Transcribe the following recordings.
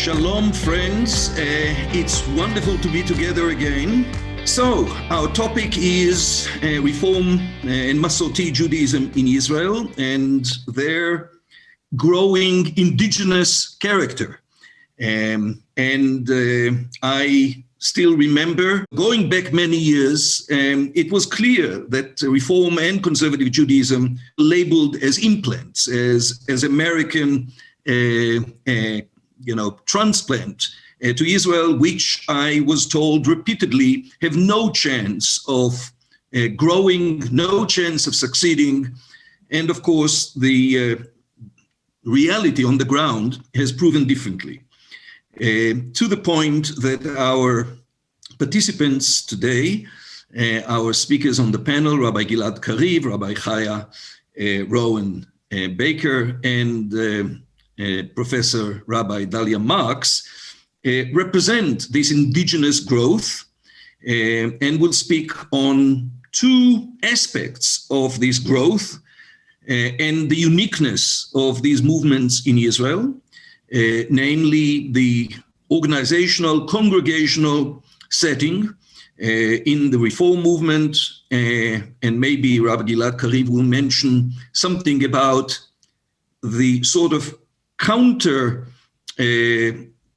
Shalom, friends. It's wonderful to be together again. So, our topic is reform and Masorti Judaism in Israel and their growing indigenous character. I still remember, going back many years, it was clear that Reform and Conservative Judaism labeled as implants, as American transplant to Israel, which I was told repeatedly have no chance of growing, no chance of succeeding. And of course, the reality on the ground has proven differently, to the point that our participants today, our speakers on the panel, Rabbi Gilad Kariv, Rabbi Chaya Rowan Baker, and Professor Rabbi Dalia Marks, represent this indigenous growth and will speak on two aspects of this growth and the uniqueness of these movements in Israel, namely the organizational, congregational setting in the Reform movement, and maybe Rabbi Gilad Kariv will mention something about the sort of counter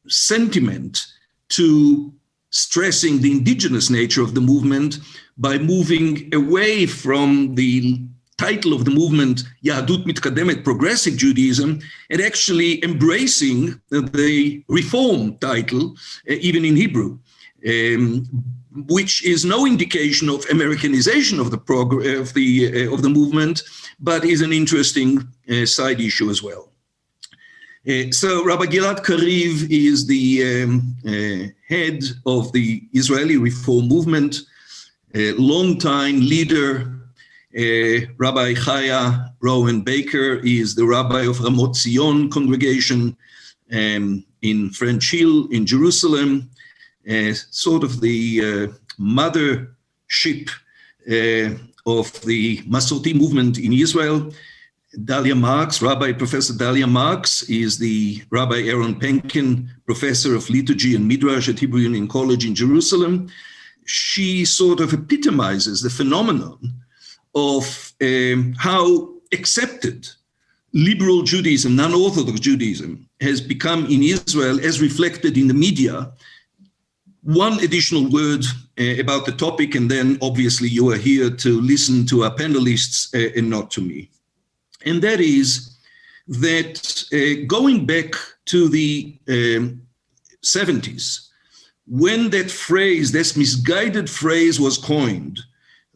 sentiment to stressing the indigenous nature of the movement by moving away from the title of the movement, Yahadut Mitkademet, Progressive Judaism, and actually embracing the Reform title, even in Hebrew, which is no indication of Americanization of the movement, but is an interesting side issue as well. So Rabbi Gilad Kariv is the head of the Israeli Reform movement, a longtime leader. Rabbi Chaya Rowan Baker is the rabbi of Ramot Zion congregation in French Hill in Jerusalem, sort of the mothership of the Masorti movement in Israel. Dalia Marks, Professor Dalia Marks, is the Rabbi Aaron Penkin Professor of Liturgy and Midrash at Hebrew Union College in Jerusalem. She sort of epitomizes the phenomenon of how accepted liberal Judaism, non-Orthodox Judaism, has become in Israel as reflected in the media. One additional word about the topic, and then obviously you are here to listen to our panelists and not to me. And that is that going back to the 70s, when that phrase, this misguided phrase was coined,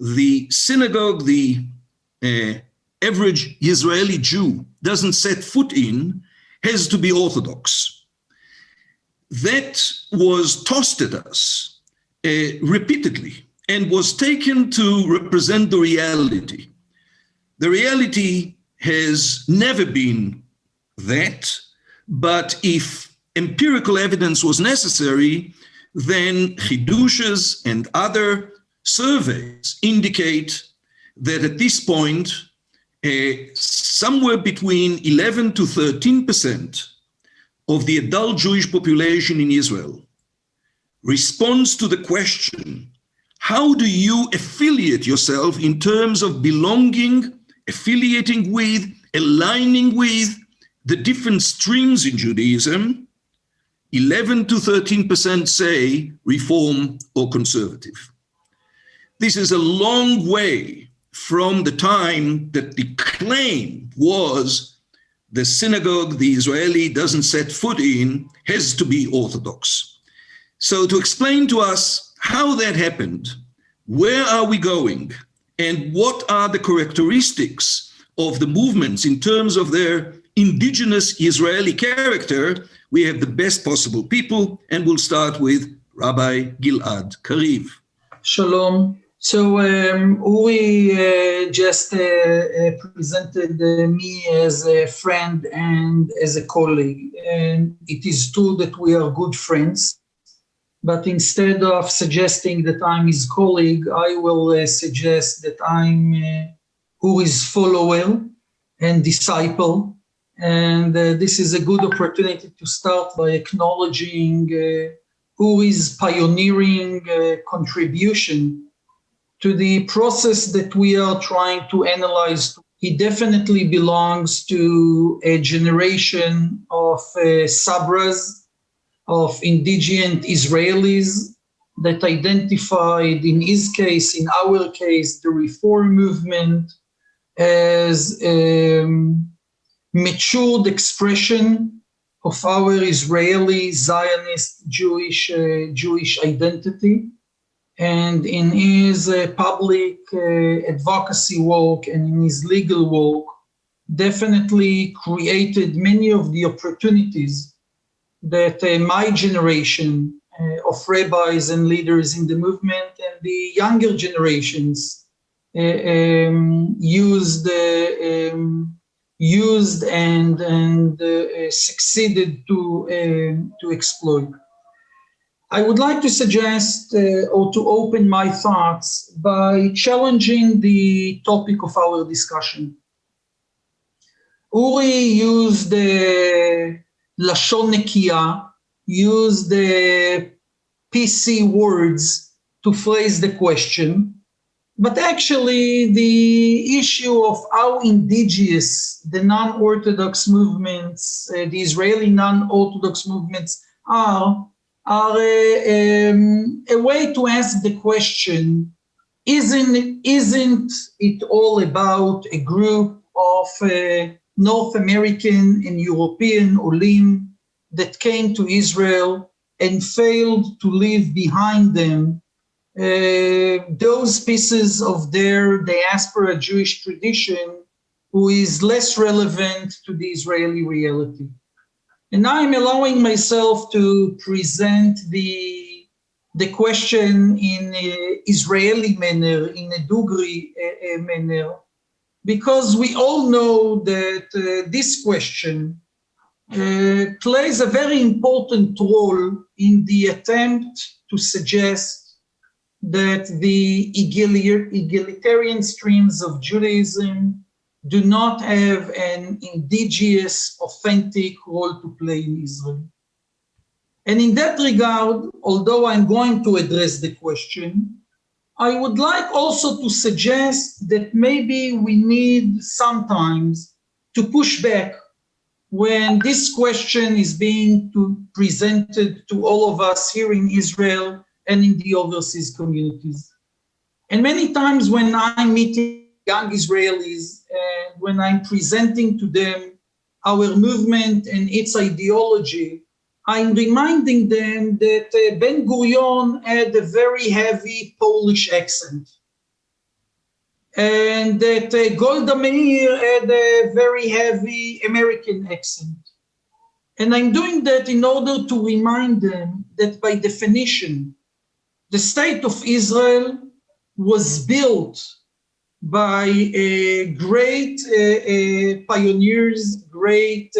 the synagogue, the average Israeli Jew doesn't set foot in, has to be Orthodox. That was tossed at us repeatedly and was taken to represent the reality. The reality has never been that, but if empirical evidence was necessary, then chidushes and other surveys indicate that at this point, somewhere between 11 to 13% of the adult Jewish population in Israel responds to the question, how do you affiliate yourself in terms of belonging, affiliating with, aligning with the different streams in Judaism? 11 to 13% say Reform or Conservative. This is a long way from the time that the claim was the synagogue the Israeli doesn't set foot in has to be Orthodox. So to explain to us how that happened, where are we going, and what are the characteristics of the movements in terms of their indigenous Israeli character, we have the best possible people, and we'll start with Rabbi Gilad Kariv. Shalom. So Uri just presented me as a friend and as a colleague, and it is true that we are good friends, but instead of suggesting that I'm his colleague, I will suggest that I'm Uri's follower and disciple, And this is a good opportunity to start by acknowledging Uri's pioneering contribution to the process that we are trying to analyze. He definitely belongs to a generation of Sabras, of indigenous Israelis that identified, in his case, in our case, the reform movement as matured expression of our Israeli Zionist Jewish identity. And in his public advocacy work and in his legal work, definitely created many of the opportunities that my generation of rabbis and leaders in the movement and the younger generations used and succeeded to exploit. I would like to suggest or to open my thoughts by challenging the topic of our discussion. Uri used the Lashon Nekiya, used the PC words to phrase the question, but actually the issue of how indigenous the non-Orthodox movements, the Israeli non-Orthodox movements are a way to ask the question, isn't it all about a group of North American and European Olim that came to Israel and failed to leave behind them those pieces of their diaspora Jewish tradition who is less relevant to the Israeli reality? And now I'm allowing myself to present the question in an Israeli manner, in a Dugri manner, because we all know that this question plays a very important role in the attempt to suggest that the egalitarian streams of Judaism do not have an indigenous, authentic role to play in Israel. And in that regard, although I'm going to address the question, I would like also to suggest that maybe we need sometimes to push back when this question is being presented to all of us here in Israel and in the overseas communities. And many times when I'm meeting young Israelis and when I'm presenting to them our movement and its ideology, I'm reminding them that Ben Gurion had a very heavy Polish accent, and that Golda Meir had a very heavy American accent. And I'm doing that in order to remind them that by definition, the state of Israel was built by great pioneers, great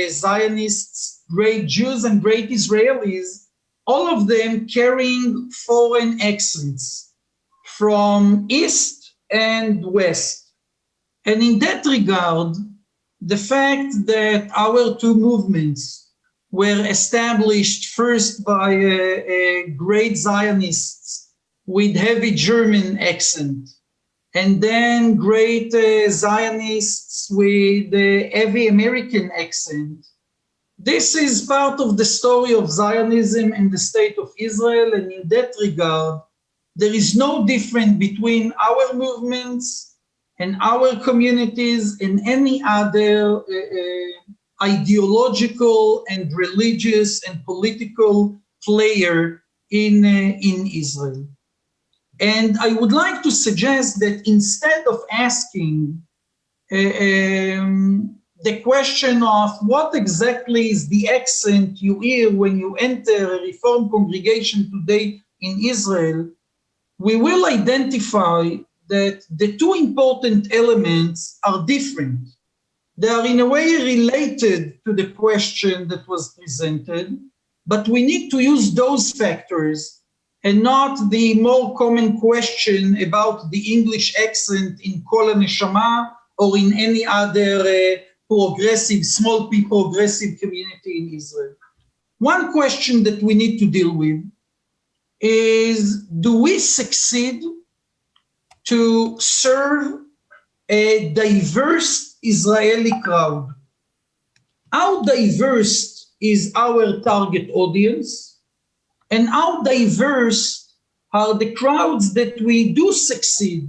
Zionists, great Jews and great Israelis, all of them carrying foreign accents from East and West. And in that regard, the fact that our two movements were established first by great Zionists with heavy German accent, and then great Zionists with heavy American accent. This is part of the story of Zionism and the state of Israel, and in that regard, there is no difference between our movements and our communities and any other ideological and religious and political player in Israel. And I would like to suggest that instead of asking the question of what exactly is the accent you hear when you enter a Reform congregation today in Israel, we will identify that the two important elements are different. They are in a way related to the question that was presented, but we need to use those factors and not the more common question about the English accent in Kol HaNeshama or in any other progressive, small p progressive community in Israel. One question that we need to deal with is, do we succeed to serve a diverse Israeli crowd? How diverse is our target audience? And how diverse are the crowds that we do succeed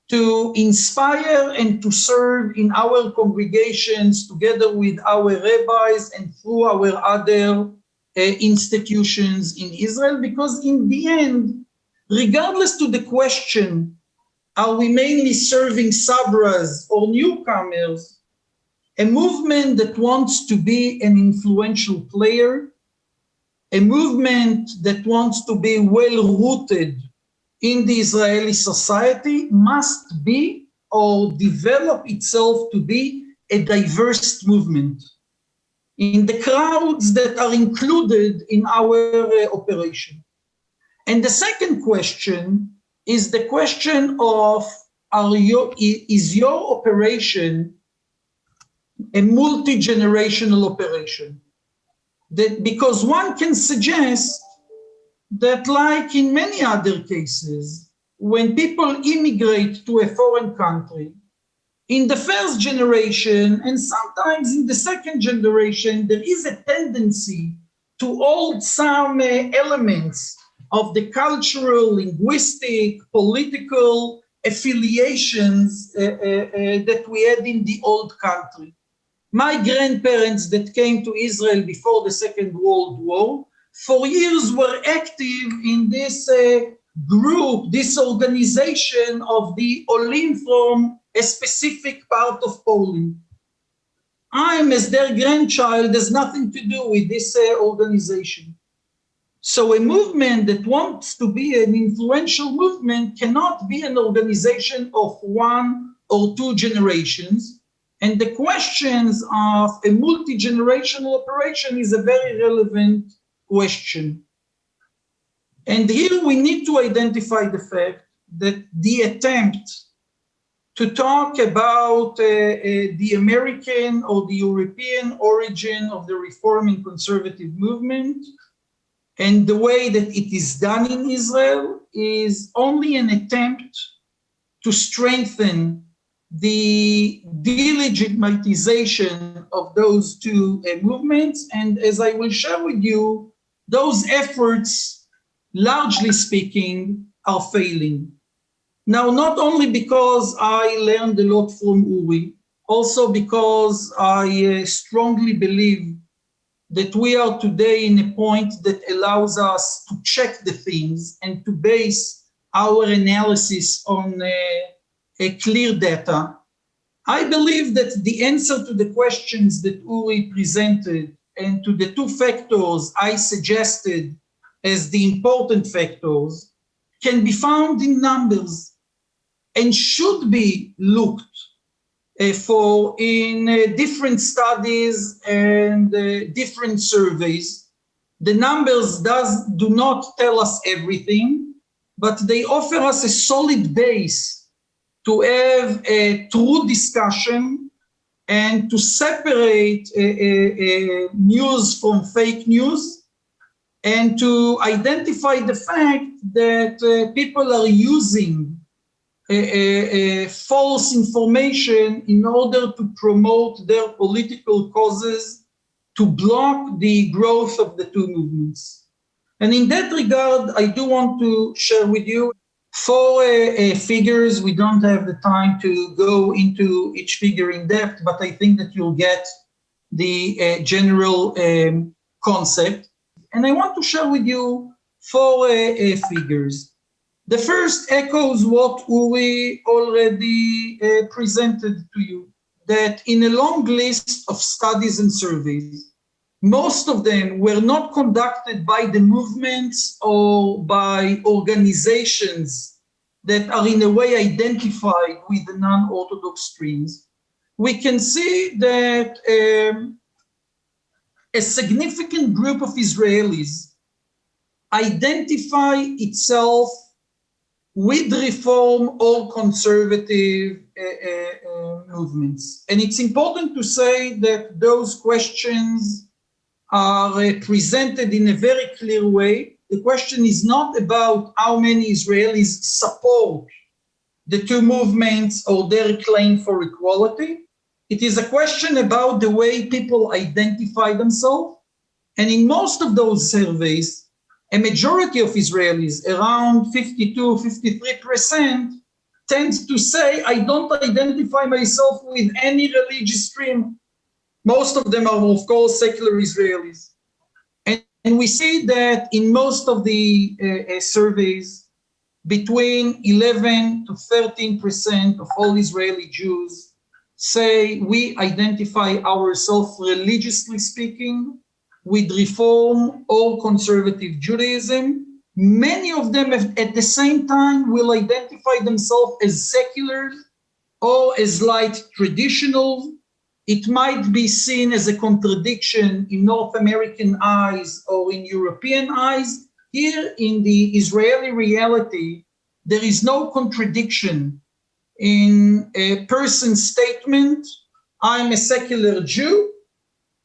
to inspire and to serve in our congregations together with our rabbis and through our other institutions in Israel? Because in the end, regardless to the question, are we mainly serving sabras or newcomers, a movement that wants to be an influential player, a movement that wants to be well-rooted in the Israeli society must be or develop itself to be a diverse movement in the crowds that are included in our operation. And the second question is the question of, is your operation a multi-generational operation? That because one can suggest that, like in many other cases, when people immigrate to a foreign country, in the first generation and sometimes in the second generation, there is a tendency to hold some elements of the cultural, linguistic, political affiliations that we had in the old country. My grandparents that came to Israel before the Second World War, for years were active in this group, this organization of the Olim from a specific part of Poland. I'm, as their grandchild, has nothing to do with this organization. So a movement that wants to be an influential movement cannot be an organization of one or two generations. And the questions of a multi-generational operation is a very relevant question. And here we need to identify the fact that the attempt to talk about the American or the European origin of the Reforming Conservative movement and the way that it is done in Israel is only an attempt to strengthen the delegitimization of those two movements. And as I will share with you, those efforts, largely speaking, are failing. Now, not only because I learned a lot from Uri, also because I strongly believe that we are today in a point that allows us to check the things and to base our analysis on a clear data. I believe that the answer to the questions that Uri presented and to the two factors I suggested as the important factors can be found in numbers and should be looked for in different studies and different surveys. The numbers do not tell us everything, but they offer us a solid base to have a true discussion and to separate news from fake news and to identify the fact that people are using false information in order to promote their political causes, to block the growth of the two movements. And in that regard, I do want to share with you four figures. We don't have the time to go into each figure in depth, but I think that you'll get the general concept. And I want to share with you four figures. The first echoes what Uri already presented to you, that in a long list of studies and surveys, most of them were not conducted by the movements or by organizations that are in a way identified with the non-Orthodox streams. We can see that a significant group of Israelis identify itself with Reform or conservative movements. And it's important to say that those questions are presented in a very clear way. The question is not about how many Israelis support the two movements or their claim for equality. It is a question about the way people identify themselves. And in most of those surveys, a majority of Israelis, around 52, 53%, tend to say, I don't identify myself with any religious stream. Most of them are, of course, secular Israelis. And we see that in most of the surveys, between 11 to 13% of all Israeli Jews say we identify ourselves, religiously speaking, with Reform or conservative Judaism. Many of them at the same time will identify themselves as secular or as light traditional. It might be seen as a contradiction in North American eyes or in European eyes. Here in the Israeli reality, there is no contradiction in a person's statement, I'm a secular Jew,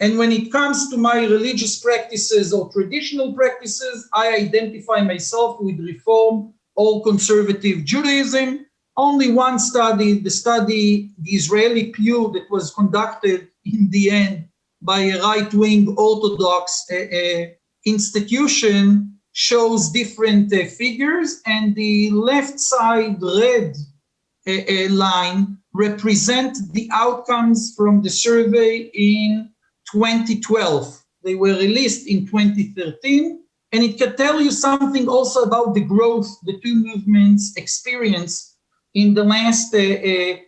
and when it comes to my religious practices or traditional practices, I identify myself with Reform or conservative Judaism. Only one study, the Israeli Pew, that was conducted in the end by a right-wing Orthodox institution, shows different figures, and the left side red line represent the outcomes from the survey in 2012. They were released in 2013, and it can tell you something also about the growth the two movements experienced in the last 8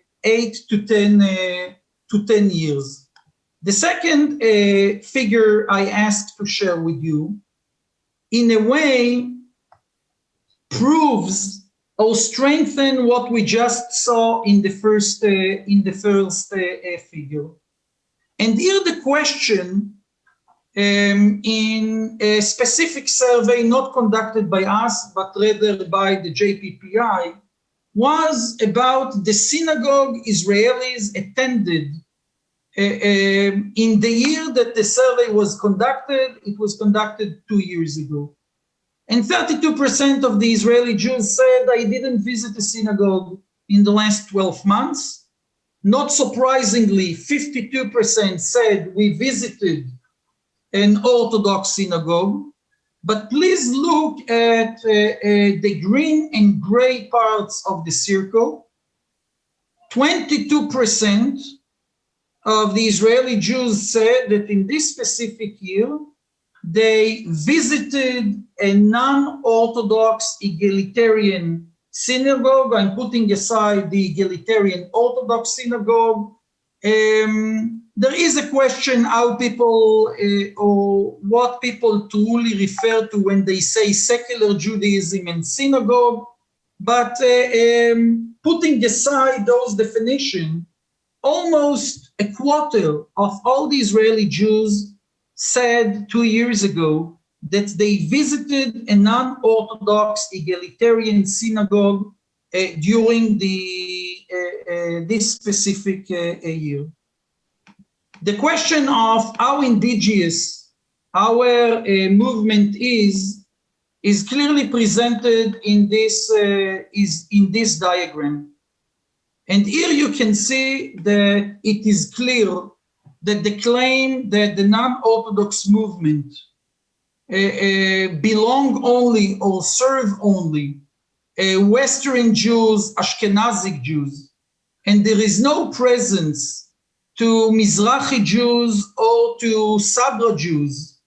to 10 years. The second figure I asked to share with you, in a way, proves or strengthens what we just saw in the first figure. And here the question, in a specific survey not conducted by us, but rather by the JPPI, was about the synagogue Israelis attended in the year that the survey was conducted. It was conducted 2 years ago. And 32% of the Israeli Jews said, I didn't visit a synagogue in the last 12 months. Not surprisingly, 52% said we visited an Orthodox synagogue. But please look at the green and gray parts of the circle. 22% of the Israeli Jews said that in this specific year, they visited a non-Orthodox egalitarian synagogue. I'm putting aside the egalitarian Orthodox synagogue. There is a question how people or what people truly refer to when they say secular Judaism and synagogue. But putting aside those definitions, almost a quarter of all the Israeli Jews said 2 years ago that they visited a non-Orthodox egalitarian synagogue during this specific year. The question of how indigenous our movement is clearly presented in this diagram. And here you can see that it is clear that the claim that the non-Orthodox movement belong only or serve only Western Jews, Ashkenazic Jews, and there is no presence to Mizrahi Jews or to Sabra Jews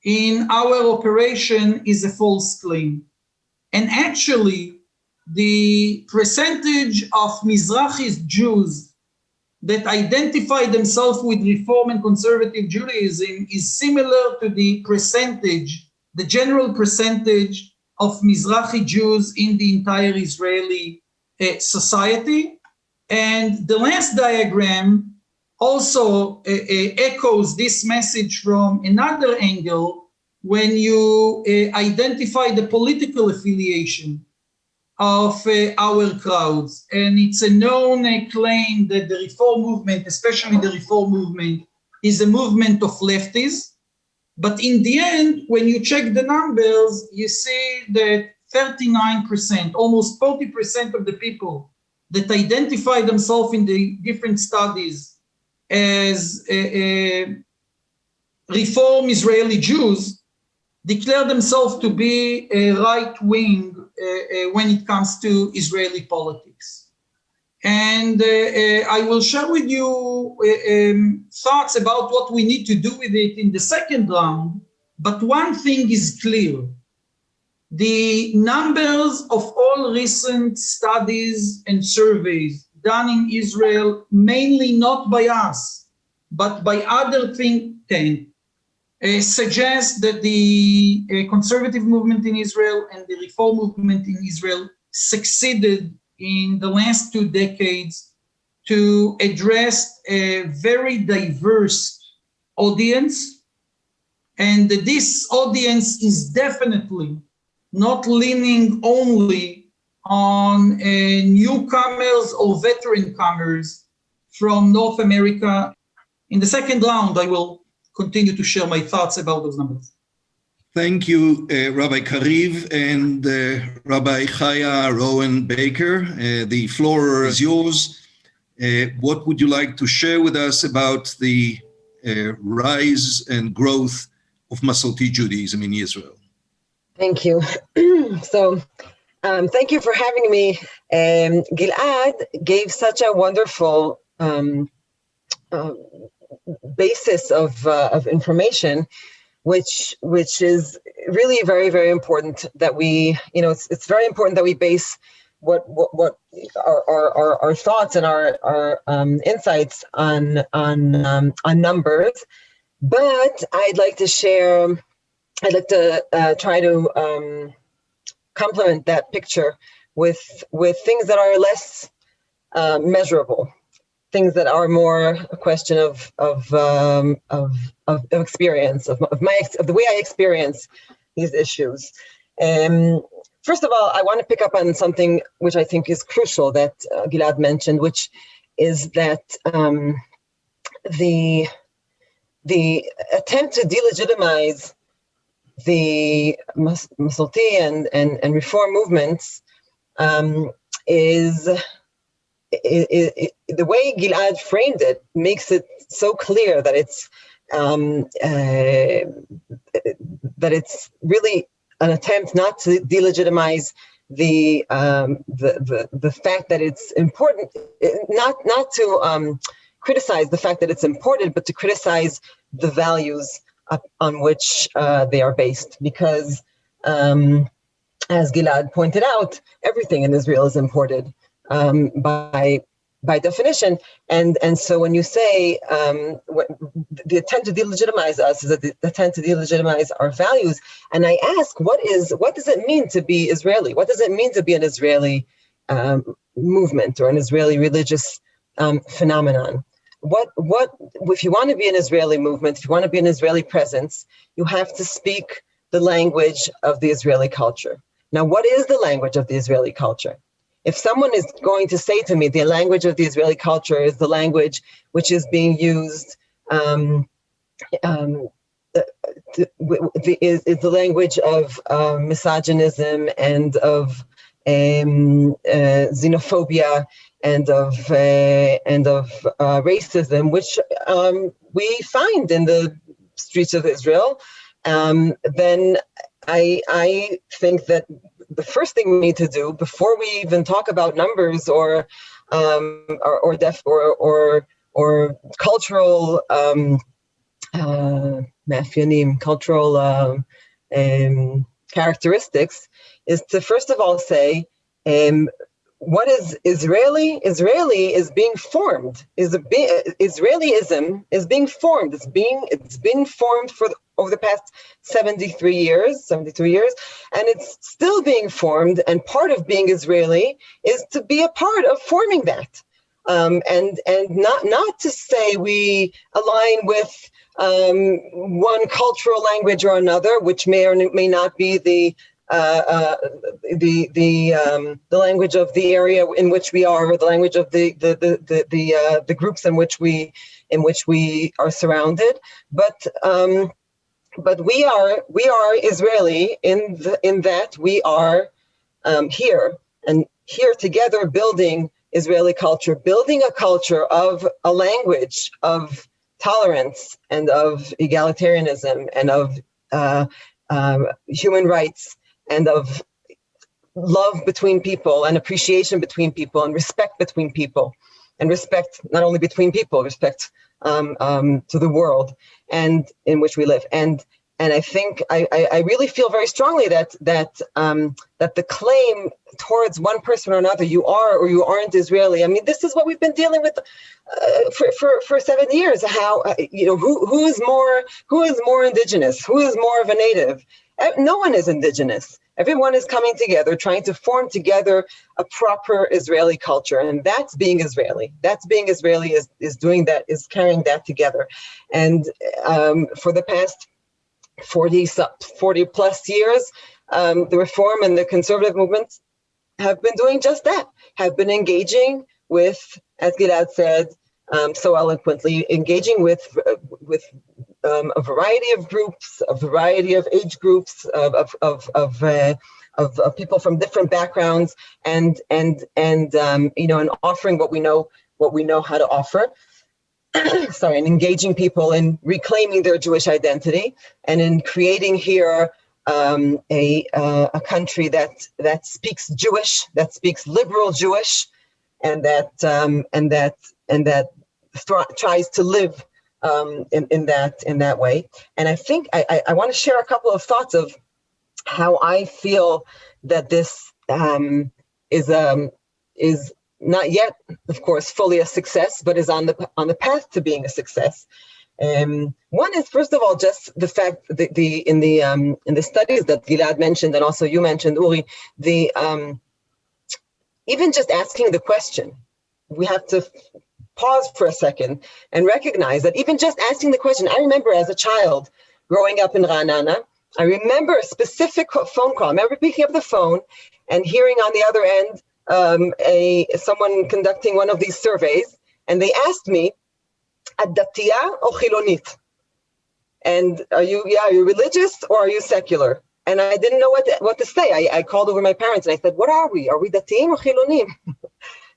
in our operation is a false claim. And actually, the percentage of Mizrahi Jews that identify themselves with Reform and conservative Judaism is similar to the percentage, the general percentage of Mizrahi Jews in the entire Israeli society. And the last diagram also echoes this message from another angle when you identify the political affiliation of our crowds. And it's a known claim that the reform movement, especially the reform movement, is a movement of lefties. But in the end, when you check the numbers, you see that 39%, almost 40% of the people that identify themselves in the different studies as reform Israeli Jews declare themselves to be a right-wing when it comes to Israeli politics. And I will share with you thoughts about what we need to do with it in the second round, but one thing is clear. The numbers of all recent studies and surveys done in Israel, mainly not by us, but by other think tanks, suggest that the conservative movement in Israel and the reform movement in Israel succeeded in the last 2 decades to address a very diverse audience. And this audience is definitely not leaning only on newcomers or veteran comers from North America. In the second round, I will continue to share my thoughts about those numbers. Thank you, Rabbi Kariv and Rabbi Chaya Rowan Baker. The floor is yours. What would you like to share with us about the rise and growth of Masorti Judaism in Israel? Thank you. Thank you for having me. Gilad gave such a wonderful basis of information, which is really very, very important that we, it's very important that we base what our thoughts and our insights on numbers. But I'd like to try to complement that picture with things that are less measurable, things that are more a question of experience, of the way I experience these issues. First of all, I want to pick up on something which I think is crucial that Gilad mentioned, which is that the attempt to delegitimize the Masorti and reform movements is the way Gilad framed it makes it so clear that it's really an attempt not to delegitimize the fact that it's important, not to criticize the fact that it's important, but to criticize the values on which they are based, because as Gilad pointed out, everything in Israel is imported by definition, and so when you say the attempt to delegitimize us is the attempt to delegitimize our values, and I ask, what does it mean to be Israeli? What does it mean to be an Israeli movement or an Israeli religious phenomenon? What if you want to be an Israeli movement, if you want to be an Israeli presence, you have to speak the language of the Israeli culture. Now, what is the language of the Israeli culture? If someone is going to say to me the language of the Israeli culture is the language which is being used, is the language of misogynism and of xenophobia and of racism, which we find in the streets of Israel, then I think that the first thing we need to do before we even talk about numbers or cultural cultural characteristics is to first of all say, what is Israeli? Israeli is being formed. Israelism is being formed. It's been formed over the past 73 years, and it's still being formed. And part of being Israeli is to be a part of forming that, and not to say we align with one cultural language or another, which may or may not be the language of the area in which we are, or the language of the groups in which we are surrounded. But we are Israeli in that we are here together, building Israeli culture, building a culture of a language of tolerance and of egalitarianism and of human rights and of love between people and appreciation between people and respect between people, and respect not only between people, respect to the world and in which we live. And I think I really feel very strongly that the claim towards one person or another, you are or you aren't Israeli. I mean, this is what we've been dealing with for 7 years. How who is more indigenous? Who is more of a native? No one is indigenous. Everyone is coming together, trying to form together a proper Israeli culture, and that's being Israeli. That's being Israeli is doing that, is carrying that together. And for the past 40 plus years, the Reform and the conservative movements have been doing just that, have been engaging with, as Gilad said so eloquently, engaging with a variety of groups, a variety of age groups, of people from different backgrounds, and offering what we know how to offer. Sorry, and engaging people in reclaiming their Jewish identity, and in creating here a country that speaks Jewish, that speaks liberal Jewish, and that tries to live in that way. And I think I want to share a couple of thoughts of how I feel that this is not yet, of course, fully a success, but is on the path to being a success. One is, first of all, just the fact that in the studies that Gilad mentioned, and also you mentioned, Uri, even just asking the question, we have to pause for a second and recognize that even just asking the question. I remember as a child growing up in Ra'anana, I remember a specific phone call. I remember picking up the phone and hearing on the other end someone conducting one of these surveys, and they asked me, "Datiya or Chilonit?" And are you religious or are you secular? And I didn't know what to say. I called over my parents and I said, "What are we? Are we Datiim or Chilonim?"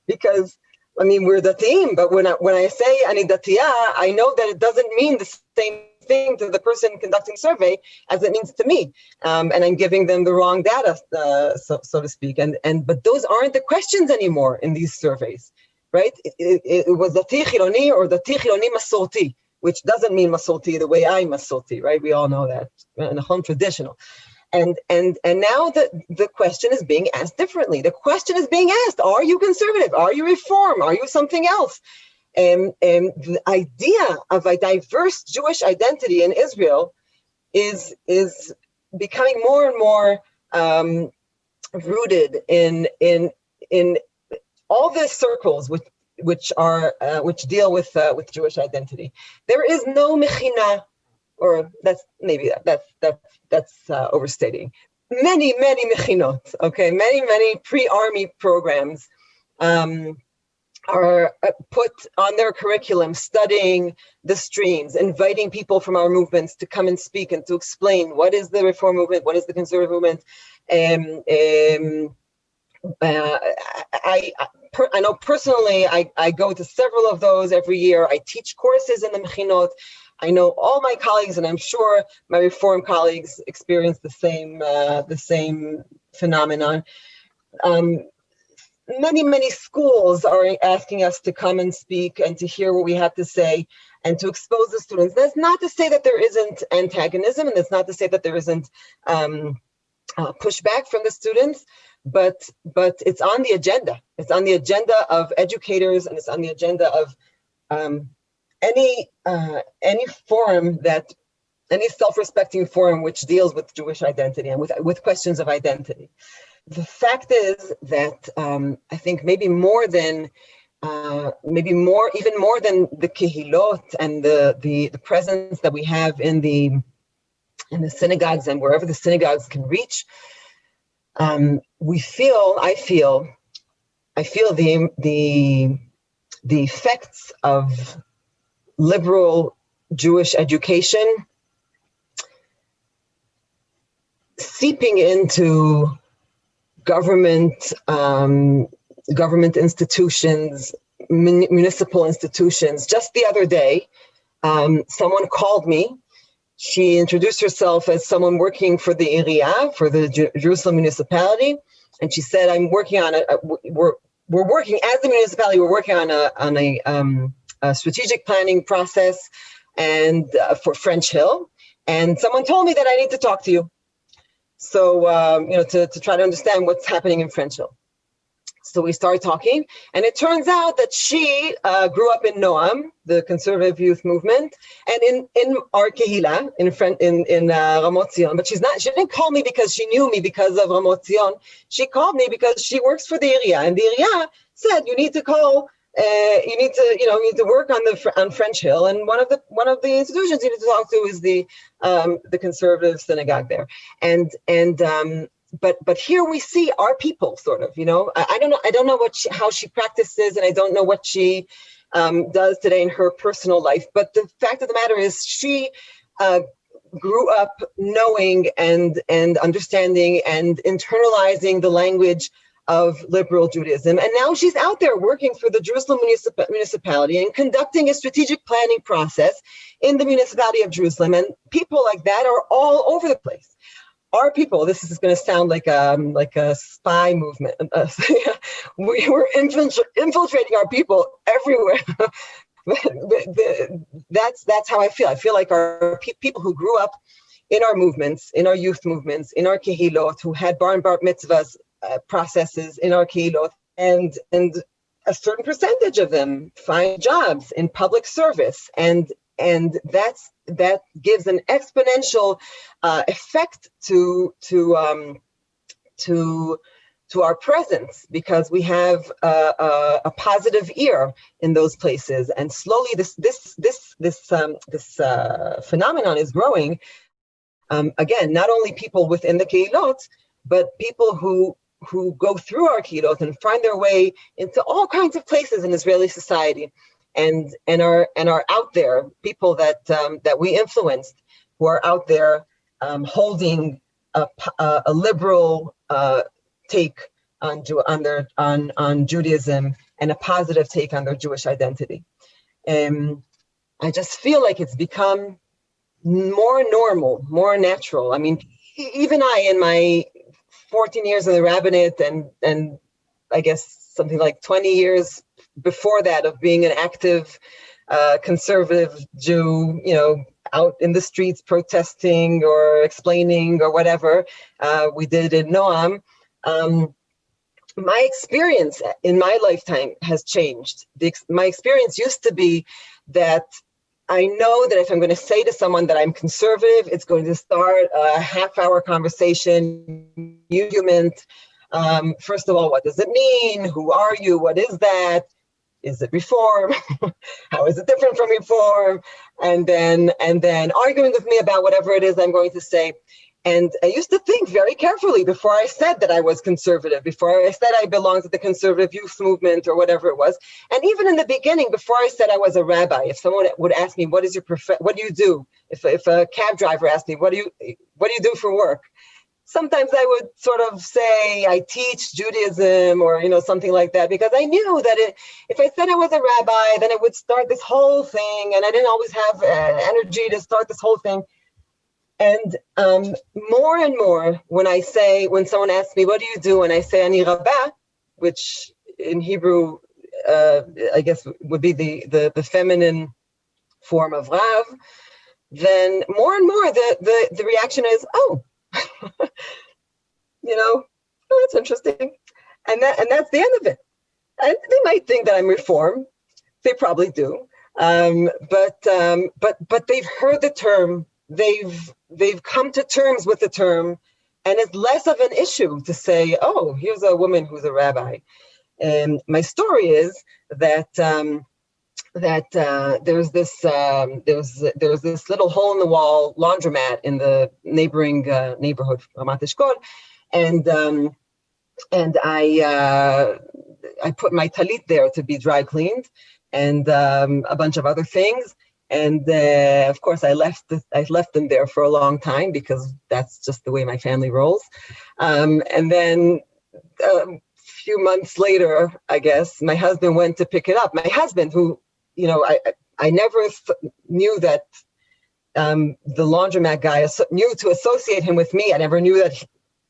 Because I mean, we're Datiim, but when I say Ani Datiya, I know that it doesn't mean the same thing to the person conducting survey as it means to me, and I'm giving them the wrong data, so to speak. But those aren't the questions anymore in these surveys, right? It was Dati Chiloni or Dati Chiloni Masorti, which doesn't mean Masorti the way I'm Masorti, right? We all know that, in a home traditional. And now the question is being asked differently. The question is being asked: are you conservative? Are you reform? Are you something else? And the idea of a diverse Jewish identity in Israel is becoming more and more rooted in all the circles which deal with Jewish identity. There is no mechina, or that's overstating. Many mechinot, okay, many pre-army programs are put on their curriculum, studying the streams, inviting people from our movements to come and speak and to explain what is the reform movement, what is the conservative movement. I know personally, I go to several of those every year. I teach courses in the mechinot. I know all my colleagues, and I'm sure my reform colleagues experience the same phenomenon. Many schools are asking us to come and speak and to hear what we have to say and to expose the students. That's not to say that there isn't antagonism, and that's not to say that there isn't pushback from the students, but it's on the agenda. It's on the agenda of educators, and it's on the agenda of any forum, any self-respecting forum which deals with Jewish identity and with questions of identity. The fact is that I think even more than the kehilot and the presence that we have in the synagogues and wherever the synagogues can reach, I feel the effects of liberal Jewish education seeping into government institutions, municipal institutions. Just the other day, someone called me. She introduced herself as someone working for the Iriya, for the Jerusalem municipality, and she said, "I'm working on we're working as the municipality. We're working on a strategic planning process, and for French Hill. And someone told me that I need to talk to you. So to try to understand what's happening in French Hill." So we started talking, and it turns out that she grew up in Noam, the conservative youth movement, and in our Kehila, in Ramot Zion. But she didn't call me because she knew me because of Ramot Zion. She called me because she works for the Iriya, and the Iriya said, you need to call, you need to work on French Hill, and one of the institutions you need to talk to is the conservative synagogue there, But here we see our people, sort of, I don't know how she practices, and I don't know what she does today in her personal life. But the fact of the matter is, she grew up knowing and understanding and internalizing the language of liberal Judaism, and now she's out there working for the Jerusalem municipality and conducting a strategic planning process in the municipality of Jerusalem. And people like that are all over the place. Our people, this is going to sound like a spy movement. We were infiltrating our people everywhere. That's how I feel. I feel like our people who grew up in our movements, in our youth movements, in our kehilot, who had bar and bar mitzvahs processes in our kehilot, and a certain percentage of them find jobs in public service, and that gives an exponential effect to our presence, because we have a positive ear in those places, and slowly this phenomenon is growing. Again, not only people within the kehilot, but people who go through our kehilot and find their way into all kinds of places in Israeli society. And are out there, people that we influenced, who are out there holding a liberal take on Judaism, and a positive take on their Jewish identity. I just feel like it's become more normal, more natural. I mean, even I, in my 14 years in the rabbinate, and I guess something like 20 years before that of being an active conservative Jew, out in the streets protesting or explaining or whatever we did in Noam, my experience in my lifetime has changed. My experience used to be that I know that if I'm going to say to someone that I'm conservative, it's going to start a half-hour conversation, argument. First of all, what does it mean? Who are you? What is that? Is it reform? How is it different from reform? And then arguing with me about whatever it is I'm going to say. And I used to think very carefully before I said that I was conservative, before I said I belonged to the conservative youth movement or whatever it was. And even in the beginning, before I said I was a rabbi, if someone would ask me, what do you do? If a cab driver asked me, what do you do for work? Sometimes I would sort of say I teach Judaism, or something like that, because I knew that if I said I was a rabbi, then it would start this whole thing, and I didn't always have energy to start this whole thing. And more and more, when someone asks me, what do you do? And I say, Ani Rabbah, which in Hebrew, I guess would be the feminine form of Rav, then more and more the reaction is, oh, that's interesting. And that's the end of it. And they might think that I'm reform. They probably do. But they've heard the term. They've come to terms with the term, and it's less of an issue to say, oh, here's a woman who's a rabbi. And my story is that there's this little hole in the wall laundromat in the neighboring neighborhood, Ramat Eshkol, and I put my talit there to be dry cleaned, and a bunch of other things. And of course, I left them there for a long time because that's just the way my family rolls. And then a few months later, I guess, my husband went to pick it up. My husband, who, you know, I never knew that the laundromat guy knew to associate him with me. I never knew that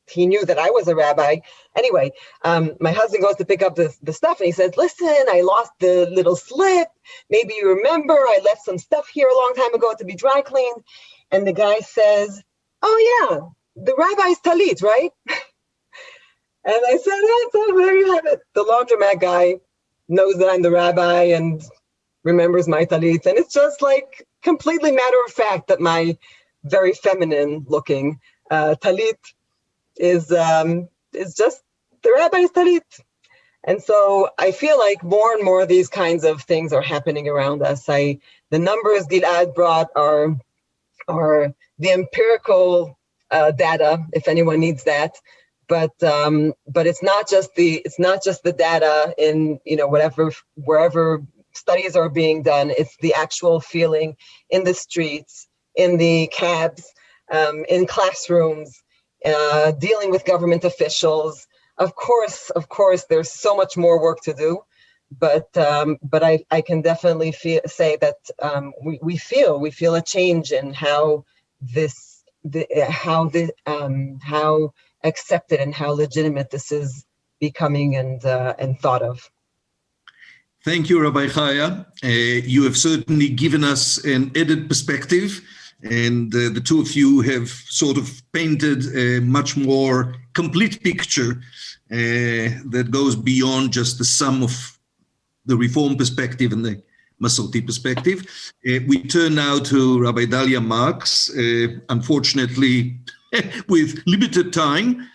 he knew that I was a rabbi. Anyway, my husband goes to pick up the stuff, and he says, listen, I lost the little slip. Maybe you remember I left some stuff here a long time ago to be dry cleaned. And the guy says, oh yeah, the rabbi's talit, right? And I said, oh, so there you have it. The laundromat guy knows that I'm the rabbi and remembers my talit. And it's just like completely matter of fact that my very feminine looking talit is just the rabbi's talit. And so I feel like more and more of these kinds of things are happening around us. The numbers Gilad brought are the empirical data, if anyone needs that. But it's not just the data in, you know, wherever studies are being done. It's the actual feeling in the streets, in the cabs, in classrooms, dealing with government officials. Of course, there's so much more work to do, but I can definitely say that we feel a change in how accepted and how legitimate this is becoming and thought of. Thank you, Rabbi Chaya. You have certainly given us an added perspective, and the two of you have sort of painted a much more complete picture that goes beyond just the sum of the Reform perspective and the Masorti perspective. We turn now to Rabbi Dalia Marx, unfortunately with limited time,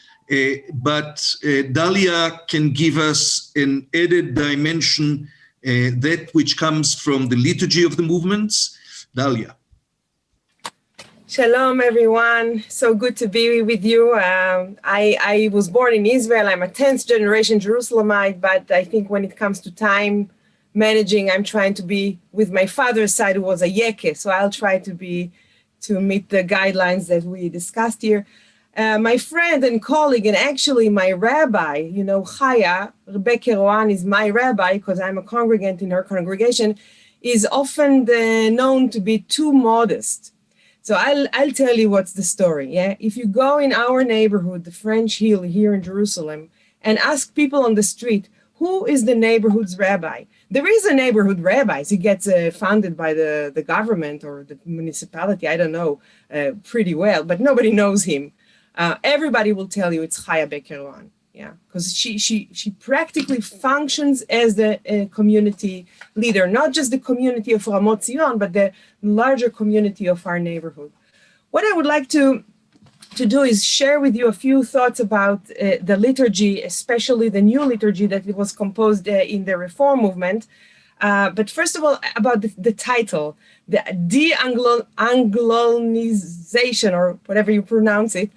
but Dalia can give us an added dimension, that which comes from the liturgy of the movements. Dalia. Shalom, everyone. So good to be with you. I was born in Israel. I'm a 10th generation Jerusalemite, but I think when it comes to time managing, I'm trying to be with my father's side, who was a Yeke. So I'll try to meet the guidelines that we discussed here. My friend and colleague, and actually my rabbi, you know, Chaya, Rebecca Rohan is my rabbi because I'm a congregant in her congregation, is often known to be too modest. So I'll tell you what's the story. Yeah, if you go in our neighborhood, the French Hill here in Jerusalem, and ask people on the street, who is the neighborhood's rabbi? There is a neighborhood rabbi. He gets funded by the government or the municipality. I don't know pretty well, but nobody knows him. Everybody will tell you it's Chaya Bekeroan. Yeah, because she practically functions as the community leader, not just the community of Ramot Zion, but the larger community of our neighborhood. What I would like to do is share with you a few thoughts about the liturgy, especially the new liturgy that it was composed in the Reform movement. But first of all, about the title, the De-Angloization, or whatever you pronounce it.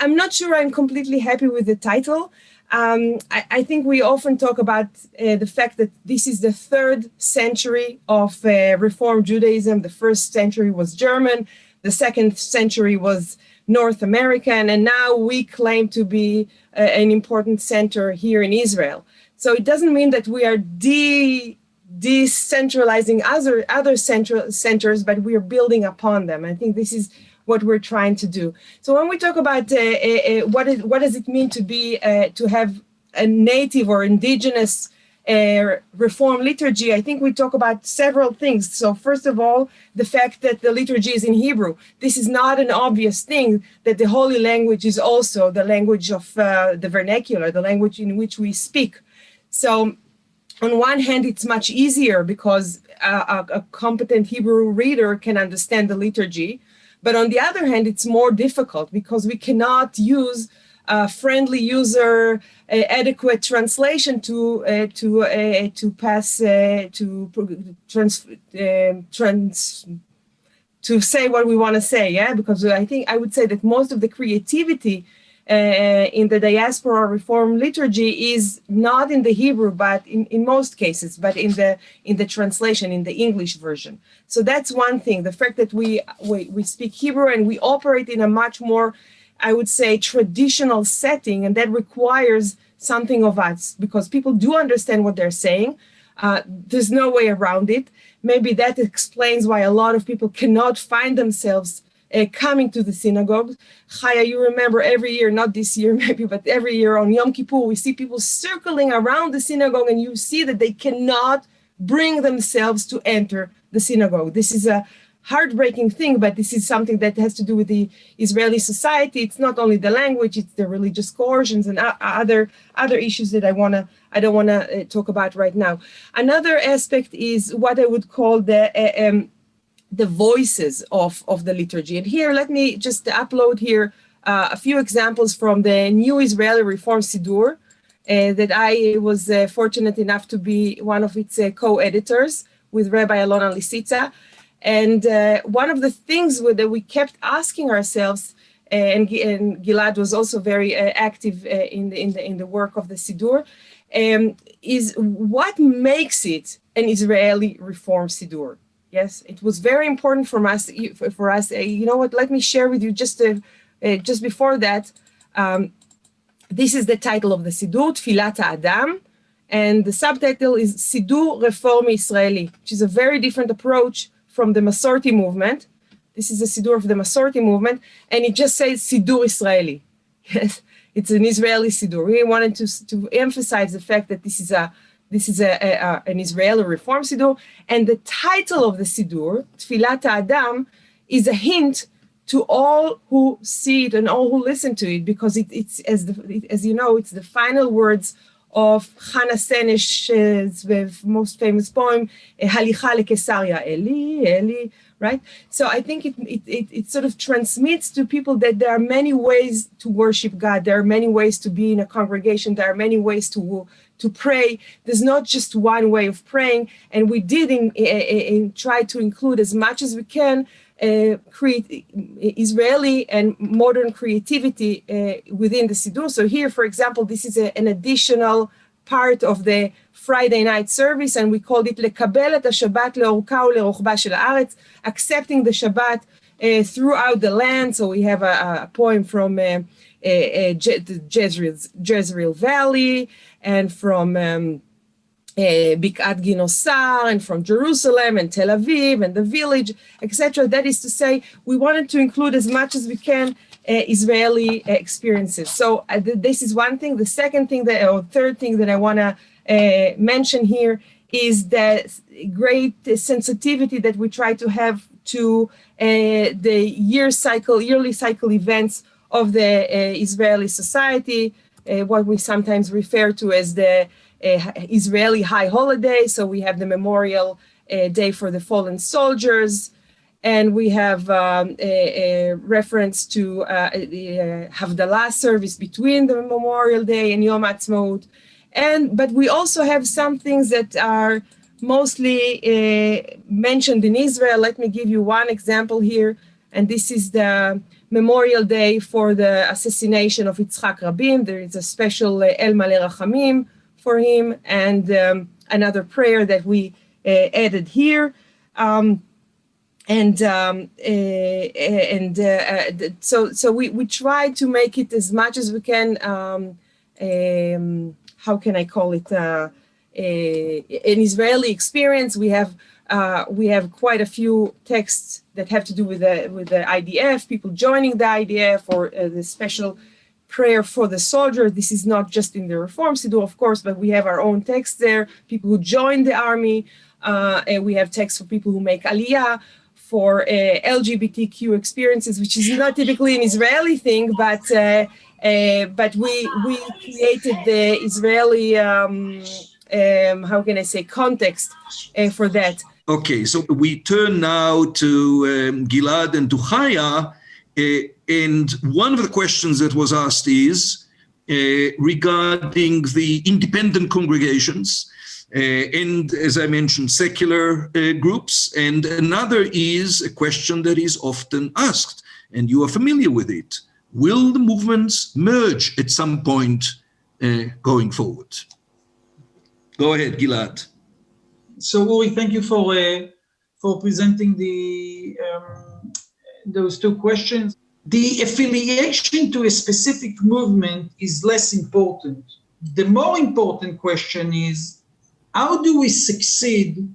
I'm not sure I'm completely happy with the title. I think we often talk about the fact that this is the 3rd century of Reform Judaism. The 1st century was German, the 2nd century was North American, and now we claim to be an important center here in Israel. So it doesn't mean that we are decentralizing other centers, but we are building upon them. I think this is what we're trying to do. So when we talk about what does it mean to have a native or indigenous Reform liturgy, I think we talk about several things. So first of all, the fact that the liturgy is in Hebrew. This is not an obvious thing, that the holy language is also the language of the vernacular, the language in which we speak. So on one hand, it's much easier because a competent Hebrew reader can understand the liturgy. But on the other hand, it's more difficult because we cannot use friendly user adequate translation to say what we want to say. Yeah, because I would say that most of the creativity in the diaspora Reform liturgy is not in the Hebrew, but in most cases, but in the translation, in the English version. So that's one thing, the fact that we speak Hebrew and we operate in a much more, I would say, traditional setting, and that requires something of us because people do understand what they're saying. There's no way around it. Maybe that explains why a lot of people cannot find themselves coming to the synagogue. Chaya, you remember every year, not this year maybe, but every year on Yom Kippur, we see people circling around the synagogue and you see that they cannot bring themselves to enter the synagogue. This is a heartbreaking thing, but this is something that has to do with the Israeli society. It's not only the language, it's the religious coercions and other issues that I don't want to talk about right now. Another aspect is what I would call the voices of the liturgy. And here, let me just upload here a few examples from the new Israeli Reform Siddur that I was fortunate enough to be one of its co-editors with Rabbi Alona Lisitsa. And one of the things that we kept asking ourselves, and Gilad was also very active in the work of the Siddur, is what makes it an Israeli Reform Siddur? Yes, it was very important for us. You know what? Let me share with you just before that. This is the title of the Siddur, Tfilat Adam, and the subtitle is Siddur Reformi Israeli, which is a very different approach from the Masorti movement. This is a Siddur of the Masorti movement, and it just says Siddur Israeli. Yes, it's an Israeli Siddur. We wanted to emphasize the fact that this is an Israeli Reform Siddur, and the title of the Siddur, Tfilat Adam, is a hint to all who see it and all who listen to it, because it's as you know, it's the final words of Hannah Senesh's most famous poem, Halicha leKesaria, Eli, Eli, right? So I think it sort of transmits to people that there are many ways to worship God. There are many ways to be in a congregation. There are many ways to pray. There's not just one way of praying. And we did try to include as much as we can create Israeli and modern creativity within the Siddur. So here, for example, this is an additional part of the Friday night service, and we called it Lekabel et HaShabbat leorka ulerochba shel haaretz, accepting the Shabbat throughout the land. So we have a poem from the Jezreel Valley, and from Bikat Ginosar, and from Jerusalem and Tel Aviv and the village, etc. That is to say, we wanted to include as much as we can Israeli experiences. So this is one thing. The second thing or third thing that I want to mention here is the great sensitivity that we try to have to the yearly cycle events of the Israeli society, what we sometimes refer to as the Israeli high holiday. So we have the Memorial Day for the Fallen Soldiers, and we have a reference to the Havdalah service between the Memorial Day and Yom Ha'atzmaut. But we also have some things that are mostly mentioned in Israel. Let me give you one example here, and this is the Memorial Day for the assassination of Yitzhak Rabin. There is a special El Maleh Rachamim for him, and another prayer that we added here. So we try to make it as much as we can. How can I call it? An Israeli experience. We have quite a few texts that have to do with the IDF, people joining the IDF, or the special prayer for the soldier. This is not just in the Reform Siddur, of course, but we have our own texts there. People who join the army, and we have texts for people who make Aliyah, for LGBTQ experiences, which is not typically an Israeli thing, but we created the Israeli, how can I say, context for that. Okay, so we turn now to Gilad and to Chaya, and one of the questions that was asked is regarding the independent congregations, and as I mentioned, secular groups, and another is a question that is often asked, and you are familiar with it. will the movements merge at some point going forward? Go ahead, Gilad. So Uri, thank you for presenting those two questions. The affiliation to a specific movement is less important. The more important question is, how do we succeed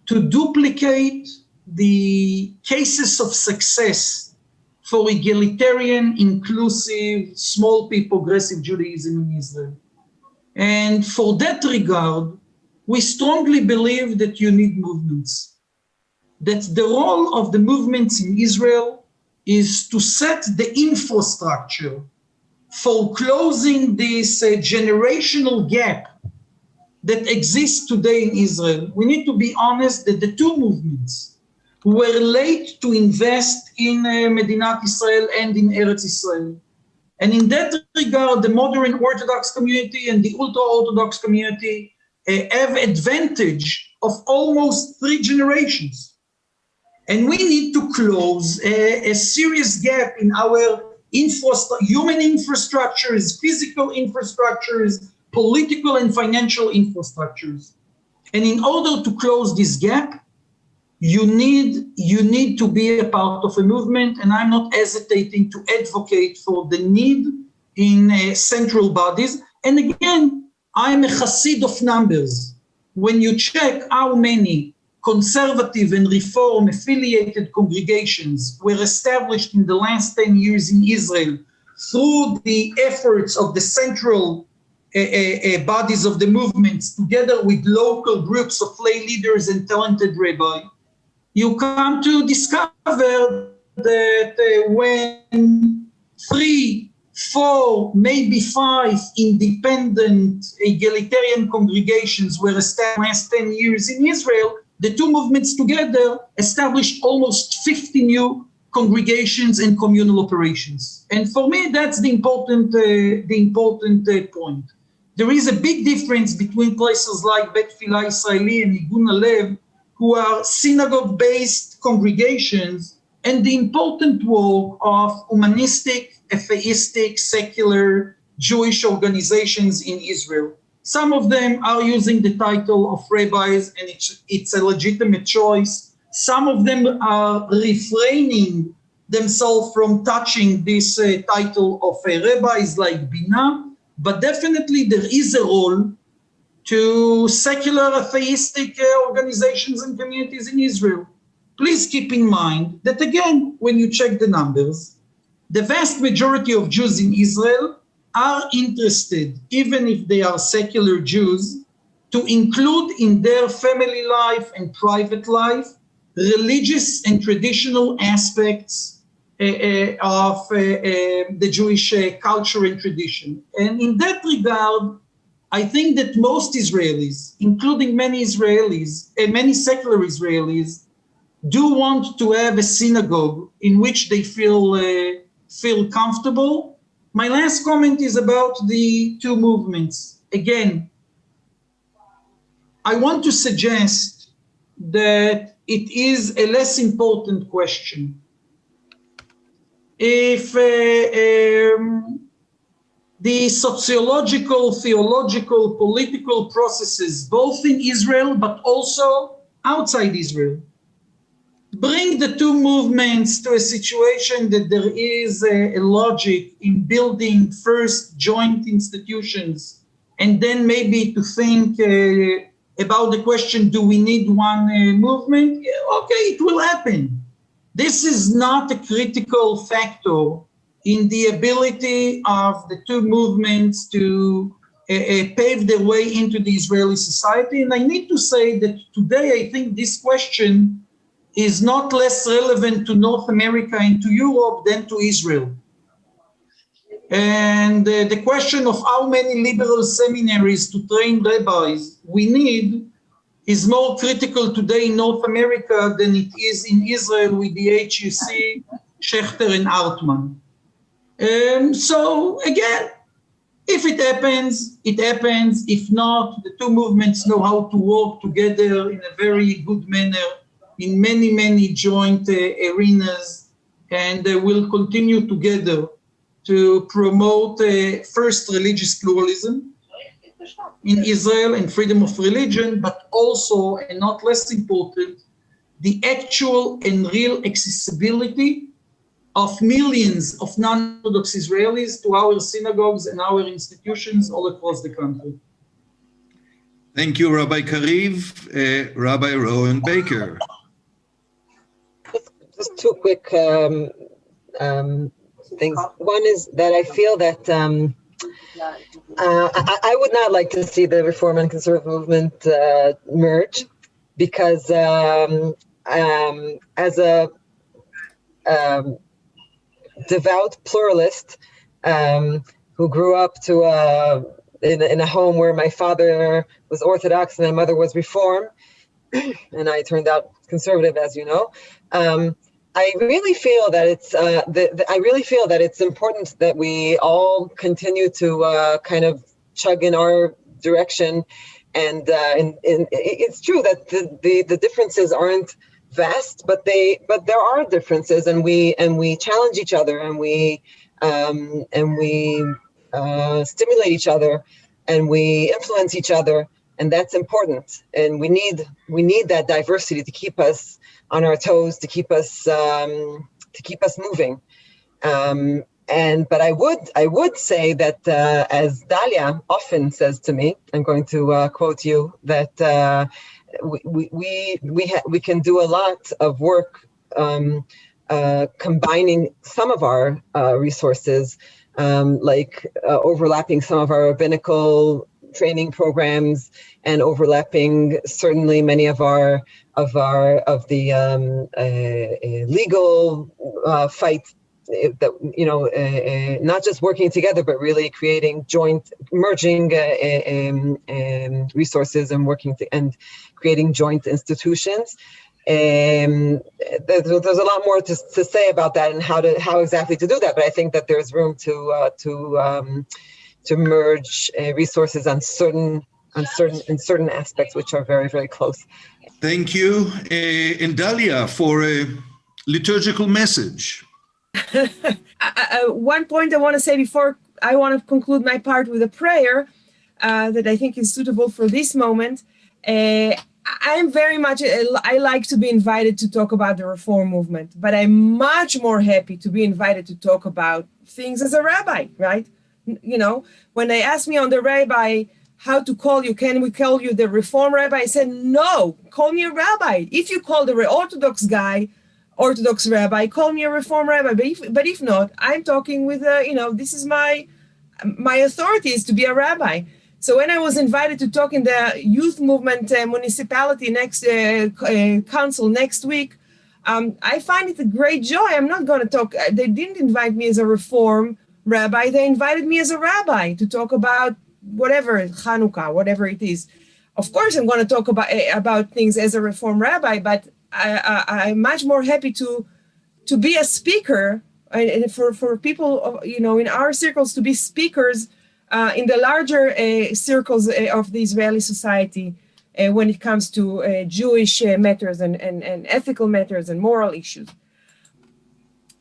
to duplicate the cases of success for egalitarian, inclusive, small p progressive Judaism in Israel? And for that regard, we strongly believe that you need movements. That the role of the movements in Israel is to set the infrastructure for closing this generational gap that exists today in Israel. We need to be honest that the two movements were late to invest in Medinat Israel and in Eretz Israel. And in that regard, the modern Orthodox community and the ultra-Orthodox community have advantage of almost 3 generations. And we need to close a serious gap in our human infrastructures, physical infrastructures, political and financial infrastructures. And in order to close this gap, you need to be a part of a movement, and I'm not hesitating to advocate for the need in central bodies. And again, I'm a chassid of numbers. When you check how many conservative and reform affiliated congregations were established in the last 10 years in Israel through the efforts of the central bodies of the movements, together with local groups of lay leaders and talented rabbis, you come to discover that when 3, 4, maybe 5 independent egalitarian congregations were established in the last 10 years in Israel, the two movements together established almost 50 new congregations and communal operations. And for me, that's the important point. There is a big difference between places like Bet Filah Israeli and Igun Alev, who are synagogue-based congregations, and the important work of humanistic, atheistic, secular Jewish organizations in Israel. Some of them are using the title of rabbis, and it's a legitimate choice. Some of them are refraining themselves from touching this title of rabbis like Bina, but definitely there is a role to secular atheistic organizations and communities in Israel. Please keep in mind that, again, when you check the numbers, the vast majority of Jews in Israel are interested, even if they are secular Jews, to include in their family life and private life religious and traditional aspects of the Jewish culture and tradition. And in that regard, I think that most Israelis, including many Israelis, many secular Israelis, do want to have a synagogue in which they feel comfortable. My last comment is about the two movements. Again, I want to suggest that it is a less important question if the sociological, theological, political processes, both in Israel but also outside Israel, bring the two movements to a situation that there is a logic in building first joint institutions and then maybe to think about the question, do we need one movement? Okay, it will happen. This is not a critical factor in the ability of the two movements to pave their way into the Israeli society. And I need to say that today I think this question is not less relevant to North America and to Europe than to Israel. And the question of how many liberal seminaries to train rabbis we need is more critical today in North America than it is in Israel with the HUC, Schechter and Hartman. So again, if it happens, it happens. If not, the two movements know how to work together in a very good manner in many, many joint arenas, and they will continue together to promote first religious pluralism in Israel and freedom of religion, but also, and not less important, the actual and real accessibility of millions of non-Orthodox Israelis to our synagogues and our institutions all across the country. Thank you, Rabbi Kariv. Rabbi Rowan Baker. Just two quick things. One is that I feel that I would not like to see the Reform and Conservative movement merge, because as a devout pluralist who grew up in a home where my father was Orthodox and my mother was Reform, and I turned out conservative, as you know. I really feel that it's important that we all continue to kind of chug in our direction, and it's true that the differences aren't vast, but there are differences, and we challenge each other, and we stimulate each other, and we influence each other, and that's important. And we need that diversity to keep us on our toes, to keep us moving. But I would say that as Dalia often says to me, I'm going to quote you, that we can do a lot of work combining some of our resources, like overlapping some of our rabbinical training programs, and overlapping certainly many of the legal fight, that not just working together, but really creating merging resources and and creating joint institutions. There's a lot more to say about that and how exactly to do that, but I think that there's room to merge resources in certain aspects which are very, very close. Thank you, and Dalia, for a liturgical message. One point I want to say before I want to conclude my part with a prayer that I think is suitable for this moment. I like to be invited to talk about the Reform movement, but I'm much more happy to be invited to talk about things as a rabbi, right? When they asked me on the rabbi how to call you, can we call you the Reform rabbi? I said, no, call me a rabbi. If you call the Orthodox rabbi, call me a Reform rabbi. But if not, I'm talking with, this is my authority is to be a rabbi. So when I was invited to talk in the youth movement municipality council next week, I find it a great joy. I'm not going to talk. They didn't invite me as a Reform rabbi. They invited me as a rabbi to talk about whatever, Hanukkah, whatever it is. Of course, I'm going to talk about things as a Reform rabbi, but I'm much more happy to be a speaker, and for people, in our circles, to be speakers in the larger circles of the Israeli society when it comes to Jewish matters and ethical matters and moral issues.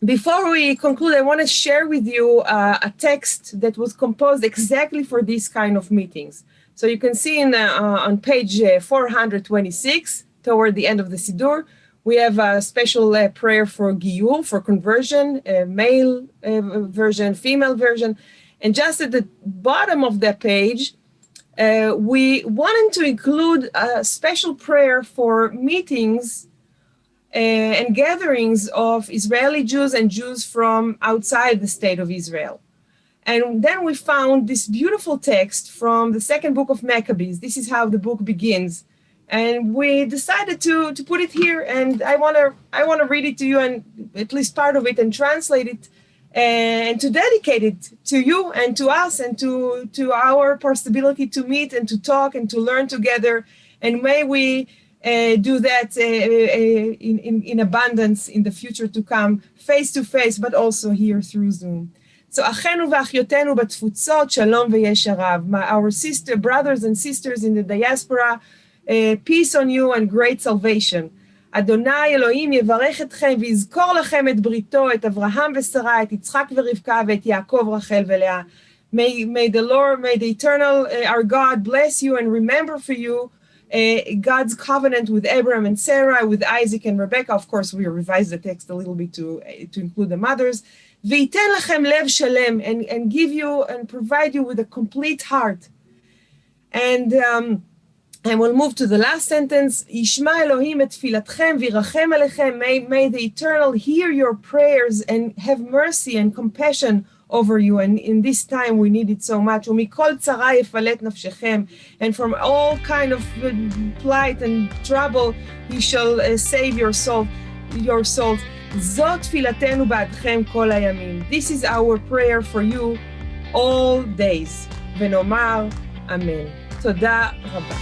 Before we conclude, I want to share with you a text that was composed exactly for this kind of meetings. So you can see on page 426, toward the end of the Siddur, we have a special prayer for Giyur, for conversion, male version, female version. And just at the bottom of the page, we wanted to include a special prayer for meetings and gatherings of Israeli Jews and Jews from outside the state of Israel. And then we found this beautiful text from the second book of Maccabees. This is how the book begins. And we decided to put it here, and I want to read it to you, and at least part of it, and translate it, and to dedicate it to you and to us and to our possibility to meet and to talk and to learn together. And may we do that in abundance in the future to come, face to face, but also here through Zoom. So, Achenu v'achiotenu b'tfutzot, shalom v'yesharav. Our brothers and sisters in the diaspora, peace on you and great salvation. אדוני אלוהים יברך אתכם ויזכור לכם את בריתו, את אברהם ושרה, את יצחק ורבקה ואת יעקב, רחל ולאה. May the Lord, may the eternal, our God bless you and remember for you God's covenant with Abraham and Sarah, with Isaac and Rebecca. Of course, we revised the text a little bit to include the mothers. וייתן לכם לב שלם, and give you and provide you with a complete heart. And we'll move to the last sentence. ישמע אלוהים את תפילתכם וירחם עליכם. May the eternal hear your prayers and have mercy and compassion over you. And in this time we need it so much. ומכל צרה יפלט נפשכם. And from all kind of plight and trouble he shall save your souls. זאת תפילתנו בעדכם כל הימים. This is our prayer for you all days. ונאמר אמן. תודה רבה.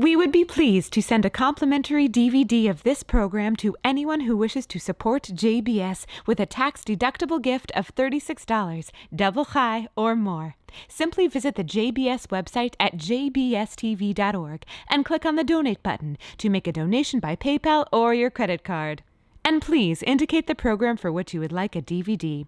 We would be pleased to send a complimentary DVD of this program to anyone who wishes to support JBS with a tax-deductible gift of $36, double chai or more. Simply visit the JBS website at jbstv.org and click on the Donate button to make a donation by PayPal or your credit card. And please indicate the program for which you would like a DVD.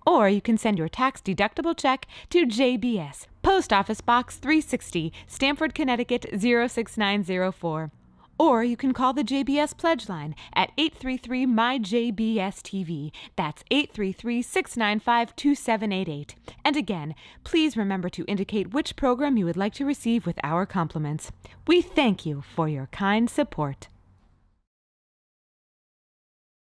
Or you can send your tax-deductible check to JBS, Post Office Box 360, Stamford, Connecticut 06904. Or you can call the JBS Pledge Line at 833-MY-JBS-TV. That's 833-695-2788. And again, please remember to indicate which program you would like to receive with our compliments. We thank you for your kind support.